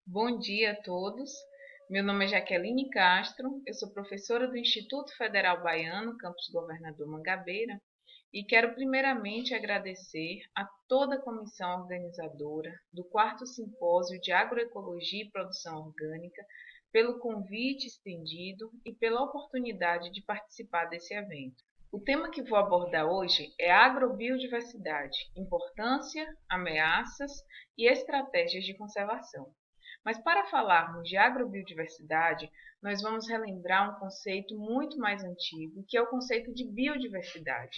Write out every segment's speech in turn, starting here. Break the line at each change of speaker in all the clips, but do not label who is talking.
Bom dia a todos. Meu nome é Jaqueline Castro, eu sou professora do Instituto Federal Baiano, campus Governador Mangabeira, e quero primeiramente agradecer a toda a comissão organizadora do 4º Simpósio de Agroecologia e Produção Orgânica pelo convite estendido e pela oportunidade de participar desse evento. O tema que vou abordar hoje é agrobiodiversidade, importância, ameaças e estratégias de conservação. Mas para falarmos de agrobiodiversidade, nós vamos relembrar um conceito muito mais antigo, que é o conceito de biodiversidade.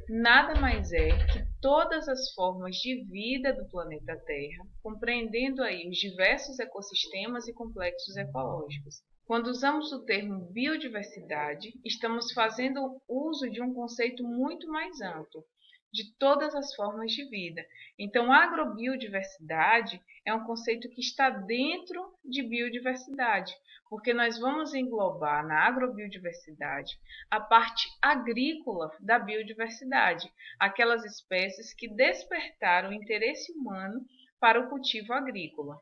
Nada mais é que todas as formas de vida do planeta Terra, compreendendo aí os diversos ecossistemas e complexos ecológicos. Quando usamos o termo biodiversidade, estamos fazendo uso de um conceito muito mais amplo, de todas as formas de vida. Então, agrobiodiversidade é um conceito que está dentro de biodiversidade, porque nós vamos englobar na agrobiodiversidade a parte agrícola da biodiversidade, aquelas espécies que despertaram o interesse humano para o cultivo agrícola.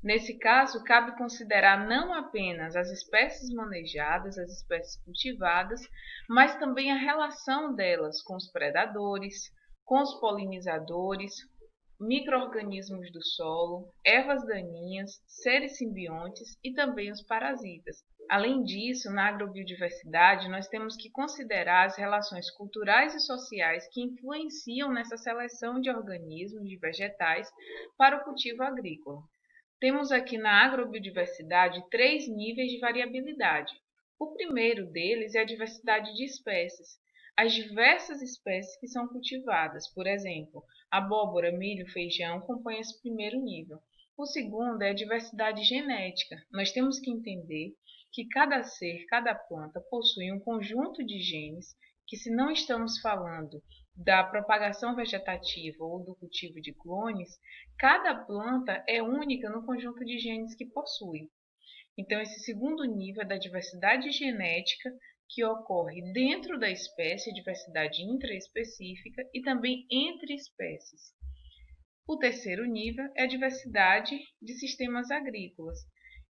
Nesse caso, cabe considerar não apenas as espécies manejadas, as espécies cultivadas, mas também a relação delas com os predadores, com os polinizadores, micro-organismos do solo, ervas daninhas, seres simbiontes e também os parasitas. Além disso, na agrobiodiversidade, nós temos que considerar as relações culturais e sociais que influenciam nessa seleção de organismos, de vegetais, para o cultivo agrícola. Temos aqui na agrobiodiversidade 3 níveis de variabilidade. O primeiro deles é a diversidade de espécies. As diversas espécies que são cultivadas, por exemplo, abóbora, milho, feijão, compõem esse primeiro nível. O segundo é a diversidade genética. Nós temos que entender que cada ser, cada planta possui um conjunto de genes que, se não estamos falando da propagação vegetativa ou do cultivo de clones, cada planta é única no conjunto de genes que possui. Então, esse segundo nível é da diversidade genética, que ocorre dentro da espécie, diversidade intraespecífica e também entre espécies. O terceiro nível é a diversidade de sistemas agrícolas.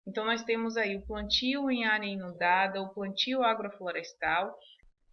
Então, nós temos aí o plantio em área inundada, o plantio agroflorestal.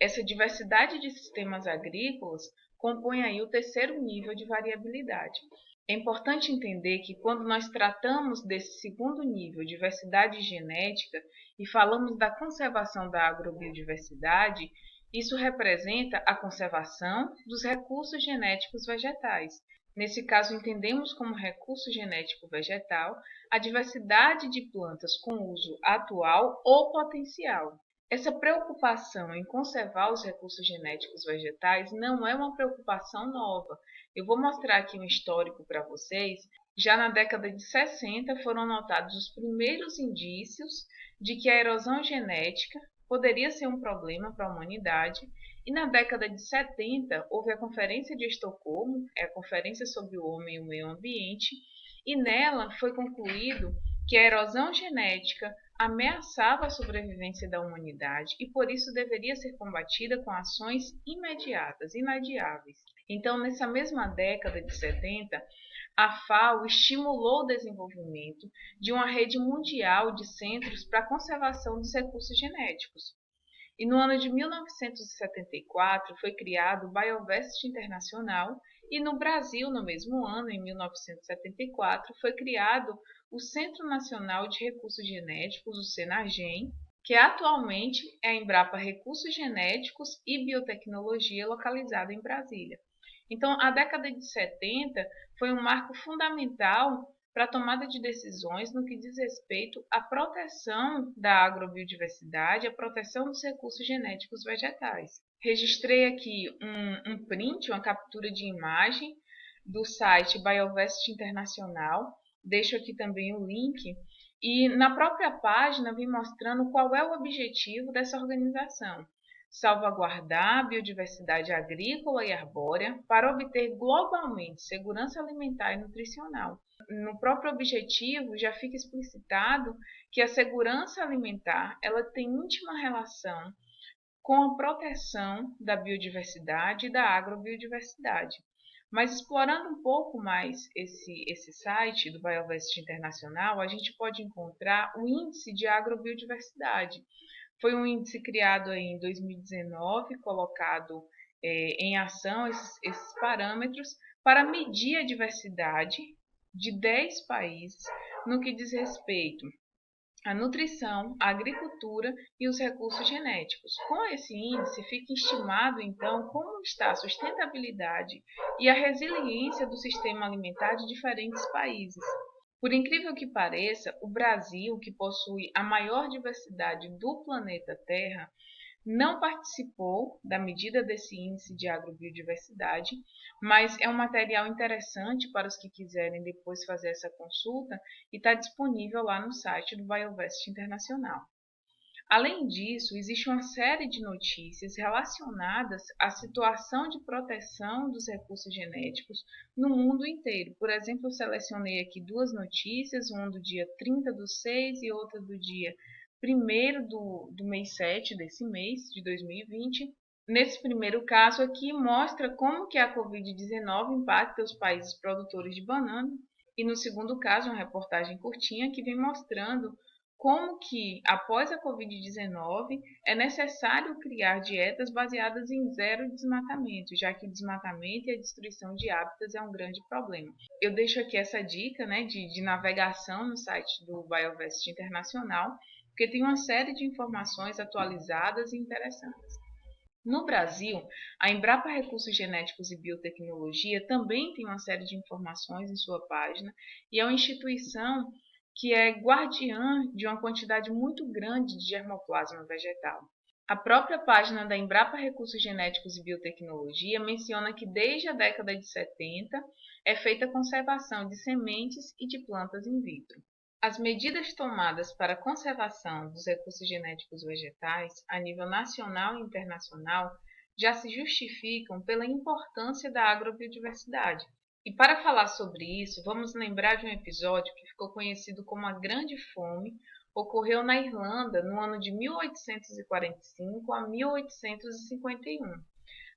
Essa diversidade de sistemas agrícolas compõe aí o terceiro nível de variabilidade. É importante entender que quando nós tratamos desse segundo nível, diversidade genética, e falamos da conservação da agrobiodiversidade, isso representa a conservação dos recursos genéticos vegetais. Nesse caso, entendemos como recurso genético vegetal a diversidade de plantas com uso atual ou potencial. Essa preocupação em conservar os recursos genéticos vegetais não é uma preocupação nova. Eu vou mostrar aqui um histórico para vocês. Já na década de 60 foram notados os primeiros indícios de que a erosão genética poderia ser um problema para a humanidade, e na década de 70 houve a Conferência de Estocolmo, a Conferência sobre o Homem e o Meio Ambiente, e nela foi concluído que a erosão genética ameaçava a sobrevivência da humanidade e por isso deveria ser combatida com ações imediatas, inadiáveis. Então, nessa mesma década de 70, a FAO estimulou o desenvolvimento de uma rede mundial de centros para a conservação dos recursos genéticos. E no ano de 1974 foi criado o Biovest Internacional, e no Brasil, no mesmo ano, em 1974, foi criado o Centro Nacional de Recursos Genéticos, o CENAGEM, que atualmente é a Embrapa Recursos Genéticos e Biotecnologia, localizada em Brasília. Então, a década de 70 foi um marco fundamental para a tomada de decisões no que diz respeito à proteção da agrobiodiversidade, à proteção dos recursos genéticos vegetais. Registrei aqui um print, uma captura de imagem do site Biovest Internacional. Deixo aqui também o link. E na própria página vim mostrando qual é o objetivo dessa organização: salvaguardar a biodiversidade agrícola e arbórea para obter globalmente segurança alimentar e nutricional. No próprio objetivo já fica explicitado que a segurança alimentar ela tem íntima relação com a proteção da biodiversidade e da agrobiodiversidade. Mas explorando um pouco mais esse site do Biovest Internacional, a gente pode encontrar o Índice de Agrobiodiversidade. Foi um índice criado aí em 2019, colocado em ação esses parâmetros para medir a diversidade de 10 países no que diz respeito à nutrição, à agricultura e os recursos genéticos. Com esse índice, fica estimado, então, como está a sustentabilidade e a resiliência do sistema alimentar de diferentes países. Por incrível que pareça, o Brasil, que possui a maior diversidade do planeta Terra, não participou da medida desse índice de agrobiodiversidade, mas é um material interessante para os que quiserem depois fazer essa consulta e está disponível lá no site do Biovest Internacional. Além disso, existe uma série de notícias relacionadas à situação de proteção dos recursos genéticos no mundo inteiro. Por exemplo, eu selecionei aqui duas notícias, uma do dia 30/6 e outra do dia 1º do mês 7 desse mês, de 2020. Nesse primeiro caso aqui, mostra como que a Covid-19 impacta os países produtores de banana. E no segundo caso, uma reportagem curtinha que vem mostrando como que, após a Covid-19, é necessário criar dietas baseadas em zero desmatamento, já que o desmatamento e a destruição de hábitats é um grande problema. Eu deixo aqui essa dica, né, de navegação no site do Biovest Internacional, porque tem uma série de informações atualizadas e interessantes. No Brasil, a Embrapa Recursos Genéticos e Biotecnologia também tem uma série de informações em sua página e é uma instituição que é guardiã de uma quantidade muito grande de germoplasma vegetal. A própria página da Embrapa Recursos Genéticos e Biotecnologia menciona que desde a década de 70 é feita a conservação de sementes e de plantas in vitro. As medidas tomadas para a conservação dos recursos genéticos vegetais a nível nacional e internacional já se justificam pela importância da agrobiodiversidade. E para falar sobre isso, vamos lembrar de um episódio que ficou conhecido como a Grande Fome, ocorreu na Irlanda no ano de 1845 a 1851.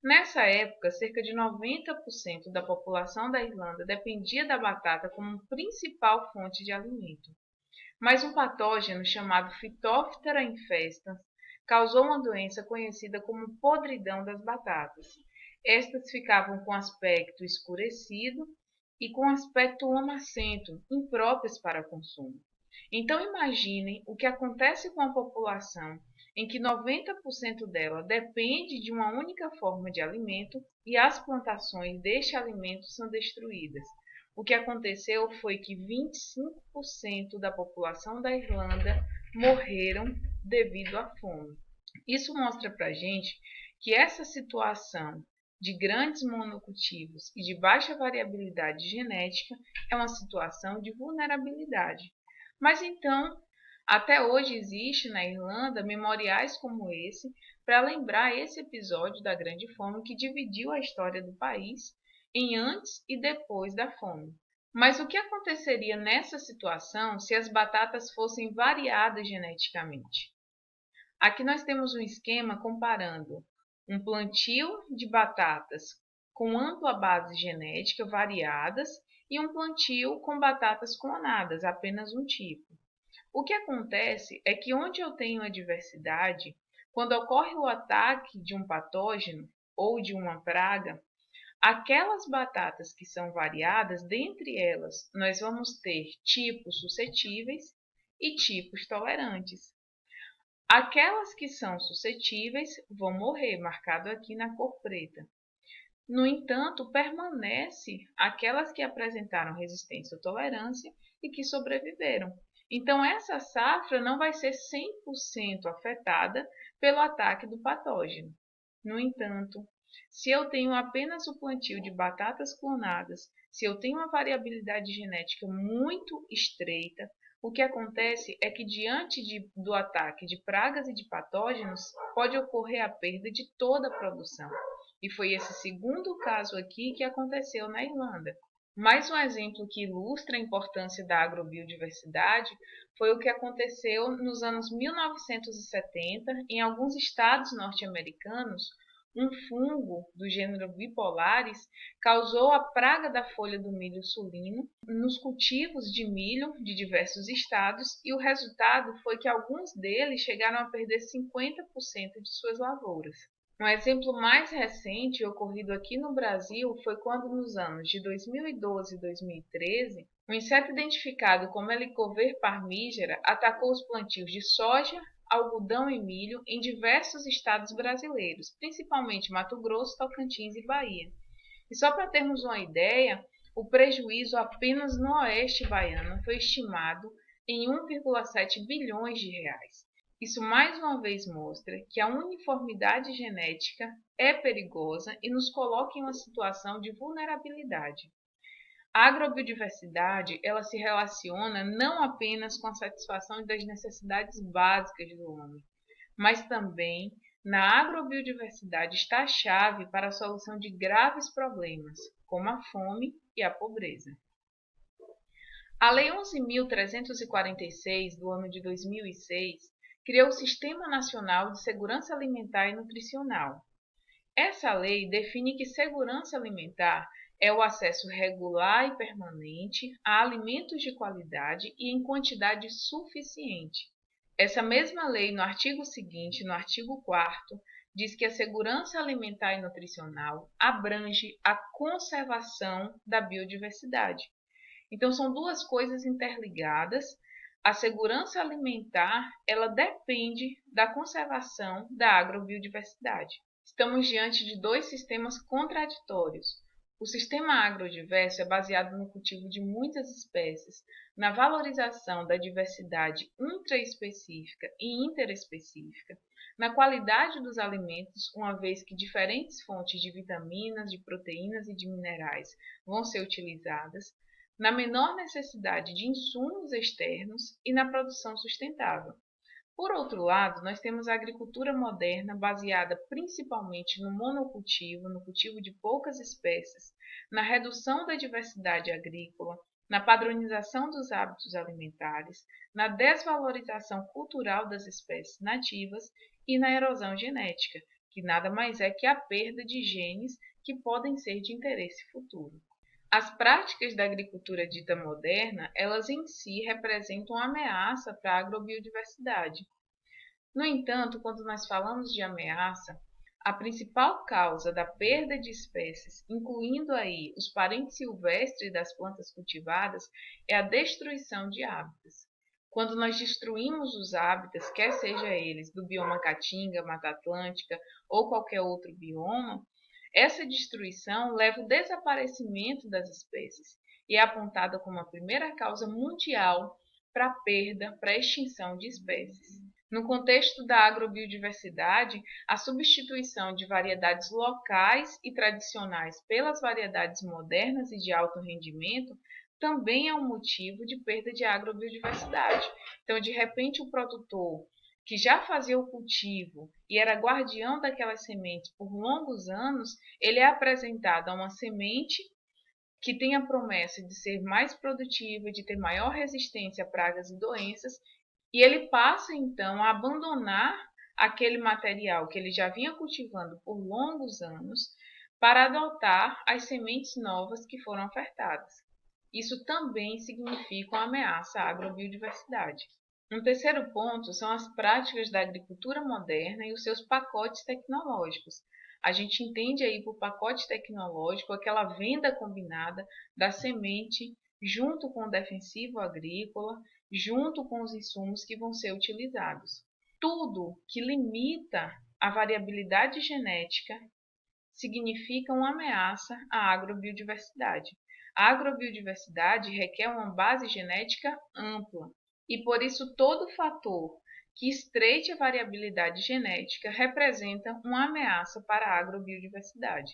Nessa época, cerca de 90% da população da Irlanda dependia da batata como principal fonte de alimento. Mas um patógeno chamado Phytophthora infestans causou uma doença conhecida como podridão das batatas. Estas ficavam com aspecto escurecido e com aspecto lamacento, impróprias para consumo. Então imaginem o que acontece com a população em que 90% dela depende de uma única forma de alimento e as plantações deste alimento são destruídas. O que aconteceu foi que 25% da população da Irlanda morreram devido à fome. Isso mostra para a gente que essa situação de grandes monocultivos e de baixa variabilidade genética é uma situação de vulnerabilidade. Mas então, até hoje existe na Irlanda memoriais como esse para lembrar esse episódio da Grande Fome que dividiu a história do país em antes e depois da fome. Mas o que aconteceria nessa situação se as batatas fossem variadas geneticamente? Aqui nós temos um esquema comparando um plantio de batatas com ampla base genética variadas e um plantio com batatas clonadas, apenas um tipo. O que acontece é que onde eu tenho a diversidade, quando ocorre o ataque de um patógeno ou de uma praga, aquelas batatas que são variadas, dentre elas, nós vamos ter tipos suscetíveis e tipos tolerantes. Aquelas que são suscetíveis vão morrer, marcado aqui na cor preta. No entanto, permanece aquelas que apresentaram resistência ou tolerância e que sobreviveram. Então, essa safra não vai ser 100% afetada pelo ataque do patógeno. No entanto, se eu tenho apenas o plantio de batatas clonadas, se eu tenho uma variabilidade genética muito estreita, o que acontece é que diante do ataque de pragas e de patógenos, pode ocorrer a perda de toda a produção. E foi esse segundo caso aqui que aconteceu na Irlanda. Mais um exemplo que ilustra a importância da agrobiodiversidade foi o que aconteceu nos anos 1970 em alguns estados norte-americanos, um fungo do gênero Bipolaris causou a praga da folha do milho sulino nos cultivos de milho de diversos estados e o resultado foi que alguns deles chegaram a perder 50% de suas lavouras. Um exemplo mais recente ocorrido aqui no Brasil foi quando, nos anos de 2012 e 2013, um inseto identificado como Helicover parmigera atacou os plantios de soja, algodão e milho em diversos estados brasileiros, principalmente Mato Grosso, Tocantins e Bahia. E só para termos uma ideia, o prejuízo apenas no oeste baiano foi estimado em 1,7 bilhões de reais. Isso mais uma vez mostra que a uniformidade genética é perigosa e nos coloca em uma situação de vulnerabilidade. A agrobiodiversidade, ela se relaciona não apenas com a satisfação das necessidades básicas do homem, mas também na agrobiodiversidade está a chave para a solução de graves problemas, como a fome e a pobreza. A Lei 11.346, do ano de 2006, criou o Sistema Nacional de Segurança Alimentar e Nutricional. Essa lei define que segurança alimentar é o acesso regular e permanente a alimentos de qualidade e em quantidade suficiente. Essa mesma lei, no artigo seguinte, no artigo 4º, diz que a segurança alimentar e nutricional abrange a conservação da biodiversidade. Então, são duas coisas interligadas. A segurança alimentar, ela depende da conservação da agrobiodiversidade. Estamos diante de dois sistemas contraditórios. O sistema agrodiverso é baseado no cultivo de muitas espécies, na valorização da diversidade intraespecífica e interespecífica, na qualidade dos alimentos, uma vez que diferentes fontes de vitaminas, de proteínas e de minerais vão ser utilizadas, na menor necessidade de insumos externos e na produção sustentável. Por outro lado, nós temos a agricultura moderna baseada principalmente no monocultivo, no cultivo de poucas espécies, na redução da diversidade agrícola, na padronização dos hábitos alimentares, na desvalorização cultural das espécies nativas e na erosão genética, que nada mais é que a perda de genes que podem ser de interesse futuro. As práticas da agricultura dita moderna, elas em si representam uma ameaça para a agrobiodiversidade. No entanto, quando nós falamos de ameaça, a principal causa da perda de espécies, incluindo aí os parentes silvestres das plantas cultivadas, é a destruição de hábitats. Quando nós destruímos os hábitats, quer seja eles do bioma Caatinga, Mata Atlântica ou qualquer outro bioma, essa destruição leva ao desaparecimento das espécies e é apontada como a primeira causa mundial para a perda, para a extinção de espécies. No contexto da agrobiodiversidade, a substituição de variedades locais e tradicionais pelas variedades modernas e de alto rendimento também é um motivo de perda de agrobiodiversidade. Então, de repente, o produtor que já fazia o cultivo e era guardião daquelas sementes por longos anos, ele é apresentado a uma semente que tem a promessa de ser mais produtiva, de ter maior resistência a pragas e doenças, e ele passa então a abandonar aquele material que ele já vinha cultivando por longos anos para adotar as sementes novas que foram ofertadas. Isso também significa uma ameaça à agrobiodiversidade. Um terceiro ponto são as práticas da agricultura moderna e os seus pacotes tecnológicos. A gente entende aí por pacote tecnológico aquela venda combinada da semente junto com o defensivo agrícola, junto com os insumos que vão ser utilizados. Tudo que limita a variabilidade genética significa uma ameaça à agrobiodiversidade. A agrobiodiversidade requer uma base genética ampla e, por isso, todo fator que estreite a variabilidade genética representa uma ameaça para a agrobiodiversidade.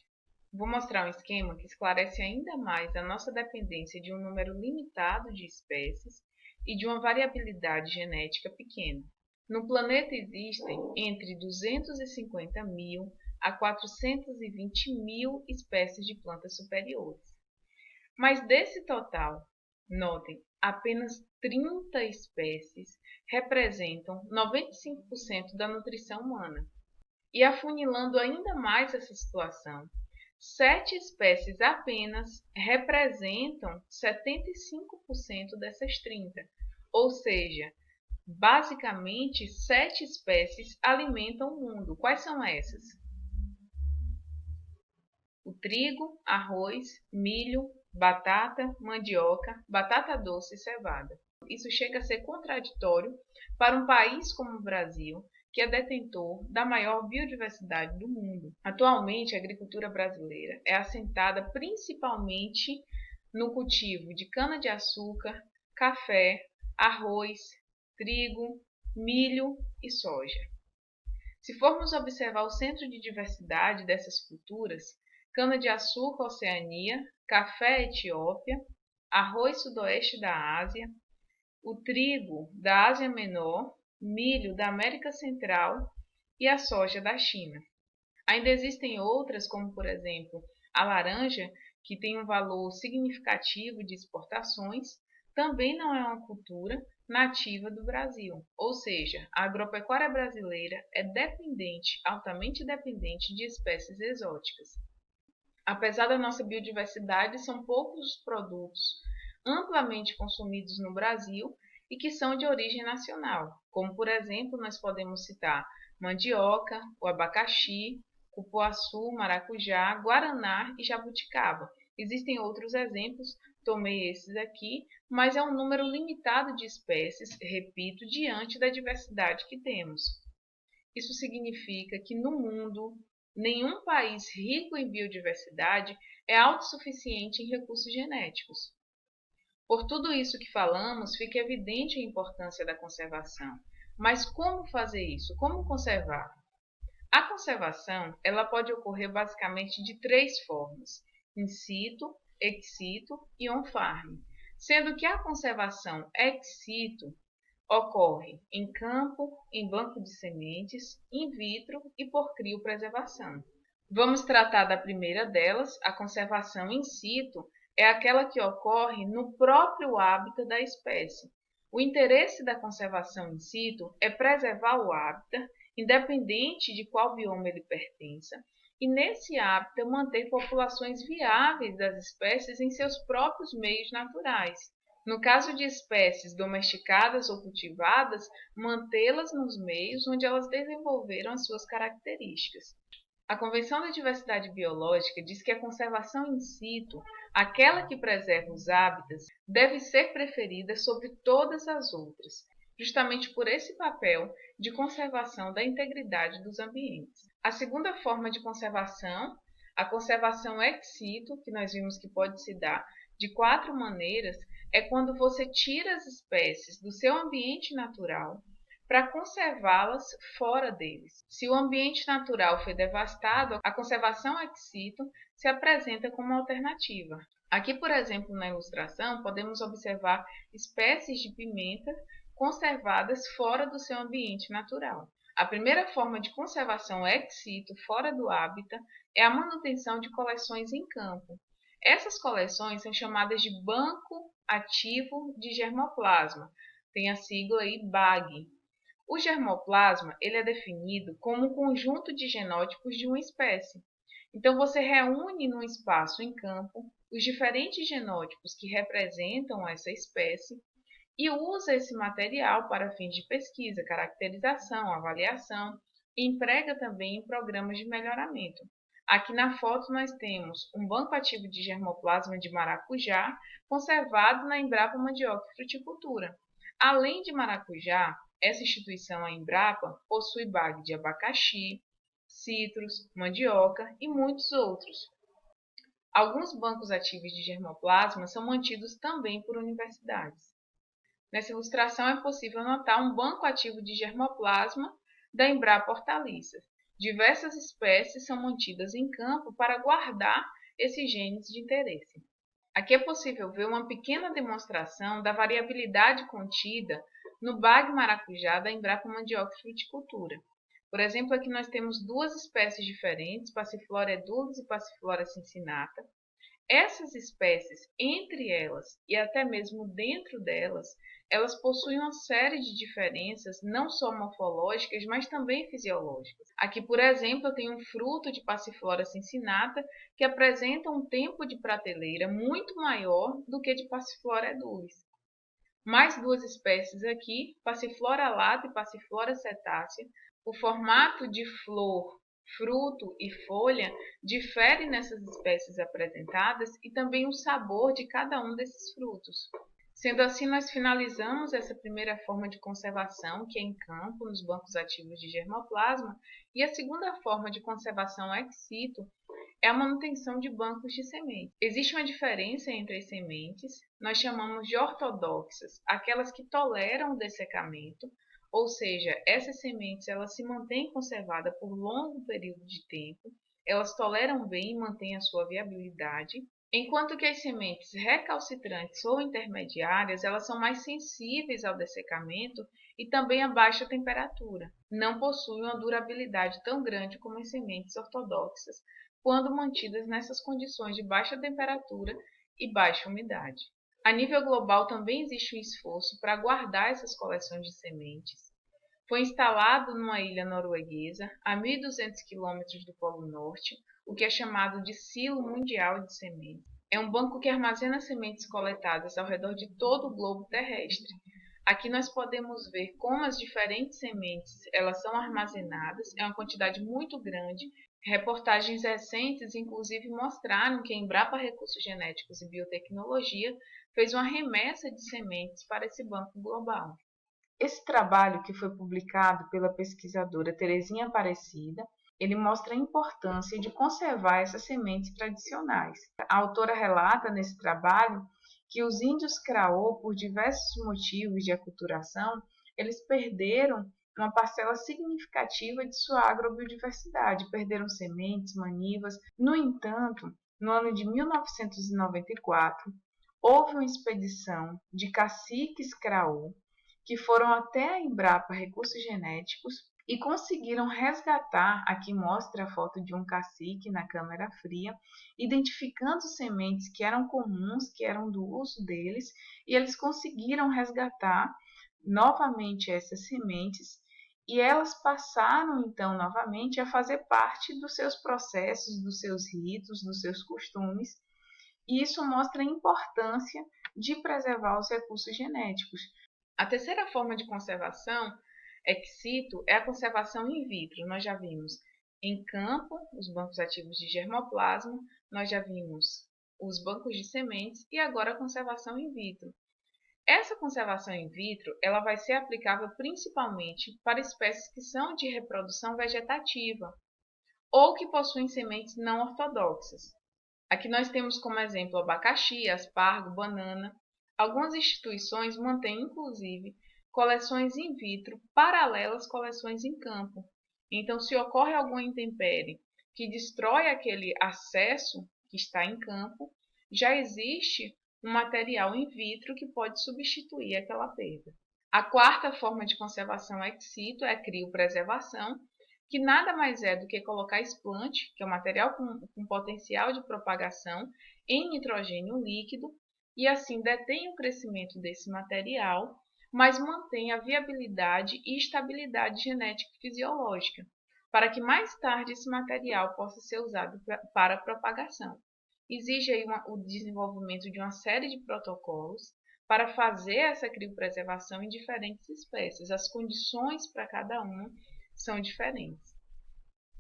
Vou mostrar um esquema que esclarece ainda mais a nossa dependência de um número limitado de espécies e de uma variabilidade genética pequena. No planeta existem entre 250 mil a 420 mil espécies de plantas superiores. Mas desse total, notem, apenas 30 espécies representam 95% da nutrição humana. E afunilando ainda mais essa situação, 7 espécies apenas representam 75% dessas 30, ou seja, basicamente 7 espécies alimentam o mundo. Quais são essas? O trigo, arroz, milho, batata, mandioca, batata doce e cevada. Isso chega a ser contraditório para um país como o Brasil, que é detentor da maior biodiversidade do mundo. Atualmente, a agricultura brasileira é assentada principalmente no cultivo de cana-de-açúcar, café, arroz, trigo, milho e soja. Se formos observar o centro de diversidade dessas culturas, cana-de-açúcar Oceania, café Etiópia, arroz sudoeste da Ásia, o trigo da Ásia Menor, milho da América Central e a soja da China. Ainda existem outras, como por exemplo a laranja, que tem um valor significativo de exportações, também não é uma cultura nativa do Brasil, ou seja, a agropecuária brasileira é dependente, altamente dependente de espécies exóticas. Apesar da nossa biodiversidade, são poucos os produtos amplamente consumidos no Brasil e que são de origem nacional, como por exemplo nós podemos citar mandioca, o abacaxi, cupuaçu, maracujá, guaraná e jabuticaba. Existem outros exemplos, tomei esses aqui, mas é um número limitado de espécies, repito, diante da diversidade que temos. Isso significa que no mundo, nenhum país rico em biodiversidade é autossuficiente em recursos genéticos. Por tudo isso que falamos, fica evidente a importância da conservação. Mas como fazer isso? Como conservar? A conservação, ela pode ocorrer basicamente de 3 formas: in situ, ex situ e on-farm, sendo que a conservação ex situ ocorre em campo, em banco de sementes, in vitro e por criopreservação. Vamos tratar da primeira delas, a conservação in situ, é aquela que ocorre no próprio hábitat da espécie. O interesse da conservação in situ é preservar o hábitat, independente de qual bioma ele pertença, e nesse hábitat manter populações viáveis das espécies em seus próprios meios naturais. No caso de espécies domesticadas ou cultivadas, mantê-las nos meios onde elas desenvolveram as suas características. A Convenção da Diversidade Biológica diz que a conservação in situ, aquela que preserva os hábitats, deve ser preferida sobre todas as outras, justamente por esse papel de conservação da integridade dos ambientes. A segunda forma de conservação, a conservação ex situ, que nós vimos que pode se dar de 4 maneiras, é quando você tira as espécies do seu ambiente natural para conservá-las fora deles. Se o ambiente natural foi devastado, a conservação ex situ se apresenta como alternativa. Aqui, por exemplo, na ilustração, podemos observar espécies de pimenta conservadas fora do seu ambiente natural. A primeira forma de conservação ex situ fora do hábitat é a manutenção de coleções em campo. Essas coleções são chamadas de banco ativo de germoplasma, tem a sigla aí BAG. O germoplasma ele é definido como um conjunto de genótipos de uma espécie. Então, você reúne num espaço em campo os diferentes genótipos que representam essa espécie e usa esse material para fins de pesquisa, caracterização, avaliação e emprega também em programas de melhoramento. Aqui na foto nós temos um banco ativo de germoplasma de maracujá conservado na Embrapa Mandioca e Fruticultura. Além de maracujá, essa instituição, a Embrapa, possui BAG de abacaxi, citros, mandioca e muitos outros. Alguns bancos ativos de germoplasma são mantidos também por universidades. Nessa ilustração é possível notar um banco ativo de germoplasma da Embrapa Hortaliças. Diversas espécies são mantidas em campo para guardar esses genes de interesse. Aqui é possível ver uma pequena demonstração da variabilidade contida no BAG maracujá da Embrapa Mandioca e Fruticultura. Por exemplo, aqui nós temos 2 espécies diferentes, Passiflora edulis e Passiflora cincinata. Essas espécies, entre elas e até mesmo dentro delas, elas possuem uma série de diferenças, não só morfológicas, mas também fisiológicas. Aqui, por exemplo, eu tenho um fruto de Passiflora cincinata que apresenta um tempo de prateleira muito maior do que de Passiflora edulis. Mais duas espécies aqui, Passiflora lata e Passiflora cetácea. O formato de flor, fruto e folha difere nessas espécies apresentadas e também o sabor de cada um desses frutos. Sendo assim, nós finalizamos essa primeira forma de conservação, que é em campo, nos bancos ativos de germoplasma, e a segunda forma de conservação ex situ é a manutenção de bancos de sementes. Existe uma diferença entre as sementes, nós chamamos de ortodoxas, aquelas que toleram o dessecamento, ou seja, essas sementes elas se mantêm conservadas por longo período de tempo, elas toleram bem e mantêm a sua viabilidade, enquanto que as sementes recalcitrantes ou intermediárias, elas são mais sensíveis ao dessecamento e também a baixa temperatura. Não possuem uma durabilidade tão grande como as sementes ortodoxas, quando mantidas nessas condições de baixa temperatura e baixa umidade. A nível global também existe um esforço para guardar essas coleções de sementes. Foi instalado numa ilha norueguesa, a 1.200 quilômetros do Polo Norte, o que é chamado de Silo Mundial de Sementes. É um banco que armazena sementes coletadas ao redor de todo o globo terrestre. Aqui nós podemos ver como as diferentes sementes elas são armazenadas, é uma quantidade muito grande. Reportagens recentes, inclusive, mostraram que a Embrapa Recursos Genéticos e Biotecnologia fez uma remessa de sementes para esse banco global. Esse trabalho, que foi publicado pela pesquisadora Terezinha Aparecida, ele mostra a importância de conservar essas sementes tradicionais. A autora relata nesse trabalho que os índios Craô, por diversos motivos de aculturação, eles perderam uma parcela significativa de sua agrobiodiversidade, perderam sementes, manivas. No entanto, no ano de 1994, houve uma expedição de caciques Craô que foram até a Embrapa Recursos Genéticos e conseguiram resgatar, aqui mostra a foto de um cacique na câmera fria, identificando sementes que eram comuns, que eram do uso deles, e eles conseguiram resgatar novamente essas sementes e elas passaram então novamente a fazer parte dos seus processos, dos seus ritos, dos seus costumes, e isso mostra a importância de preservar os recursos genéticos. A terceira forma de conservação ex situ é a conservação in vitro. Nós já vimos em campo os bancos ativos de germoplasma, nós já vimos os bancos de sementes e agora a conservação in vitro. Essa conservação in vitro ela vai ser aplicável principalmente para espécies que são de reprodução vegetativa ou que possuem sementes não ortodoxas. Aqui nós temos como exemplo abacaxi, aspargo, banana. Algumas instituições mantêm, inclusive, coleções in vitro paralelas às coleções em campo. Então, se ocorre alguma intempérie que destrói aquele acesso que está em campo, já existe um material in vitro que pode substituir aquela perda. A quarta forma de conservação ex situ é a criopreservação, que nada mais é do que colocar explante, que é um material com potencial de propagação, em nitrogênio líquido, e assim detém o crescimento desse material, mas mantém a viabilidade e estabilidade genética e fisiológica, para que mais tarde esse material possa ser usado para propagação. Exige aí o desenvolvimento de uma série de protocolos para fazer essa criopreservação em diferentes espécies. As condições para cada uma são diferentes.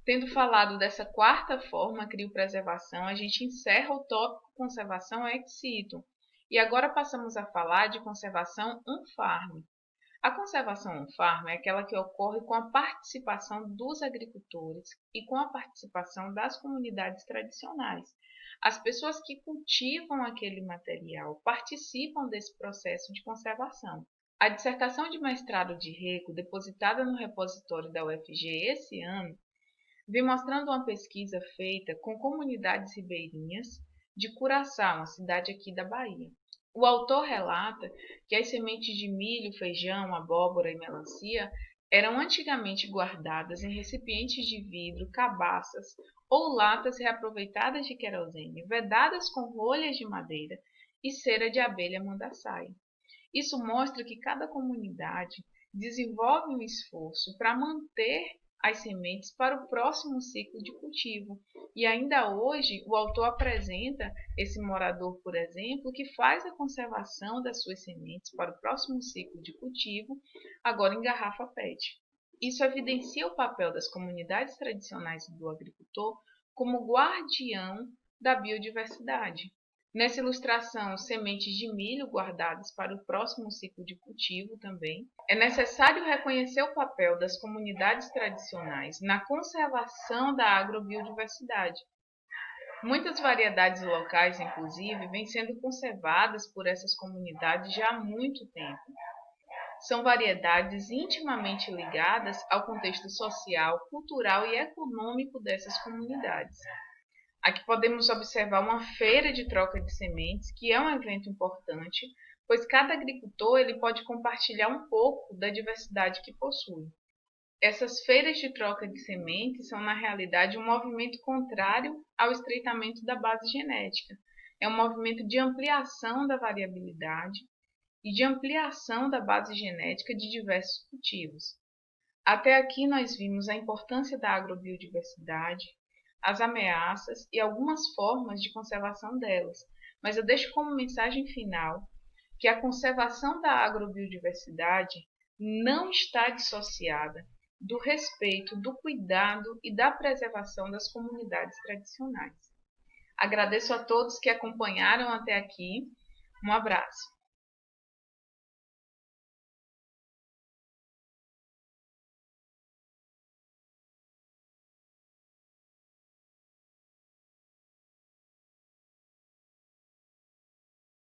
Tendo falado dessa quarta forma, criopreservação, a gente encerra o tópico conservação ex situ. E agora passamos a falar de conservação on-farm. A conservação on-farm é aquela que ocorre com a participação dos agricultores e com a participação das comunidades tradicionais. As pessoas que cultivam aquele material participam desse processo de conservação. A dissertação de mestrado de Rego, depositada no repositório da UFG esse ano, vem mostrando uma pesquisa feita com comunidades ribeirinhas de Curaçá, uma cidade aqui da Bahia. O autor relata que as sementes de milho, feijão, abóbora e melancia eram antigamente guardadas em recipientes de vidro, cabaças ou latas reaproveitadas de querosene, vedadas com rolhas de madeira e cera de abelha mandaçaia. Isso mostra que cada comunidade desenvolve um esforço para manter as sementes para o próximo ciclo de cultivo. E ainda hoje, o autor apresenta esse morador, por exemplo, que faz a conservação das suas sementes para o próximo ciclo de cultivo, agora em garrafa PET. Isso evidencia o papel das comunidades tradicionais do agricultor como guardião da biodiversidade. Nessa ilustração, sementes de milho guardadas para o próximo ciclo de cultivo também. É necessário reconhecer o papel das comunidades tradicionais na conservação da agrobiodiversidade. Muitas variedades locais, inclusive, vêm sendo conservadas por essas comunidades já há muito tempo. São variedades intimamente ligadas ao contexto social, cultural e econômico dessas comunidades. Aqui podemos observar uma feira de troca de sementes, que é um evento importante, pois cada agricultor ele pode compartilhar um pouco da diversidade que possui. Essas feiras de troca de sementes são, na realidade, um movimento contrário ao estreitamento da base genética. É um movimento de ampliação da variabilidade e de ampliação da base genética de diversos cultivos. Até aqui nós vimos a importância da agrobiodiversidade, as ameaças e algumas formas de conservação delas, mas eu deixo como mensagem final que a conservação da agrobiodiversidade não está dissociada do respeito, do cuidado e da preservação das comunidades tradicionais. Agradeço a todos que acompanharam até aqui. Um abraço.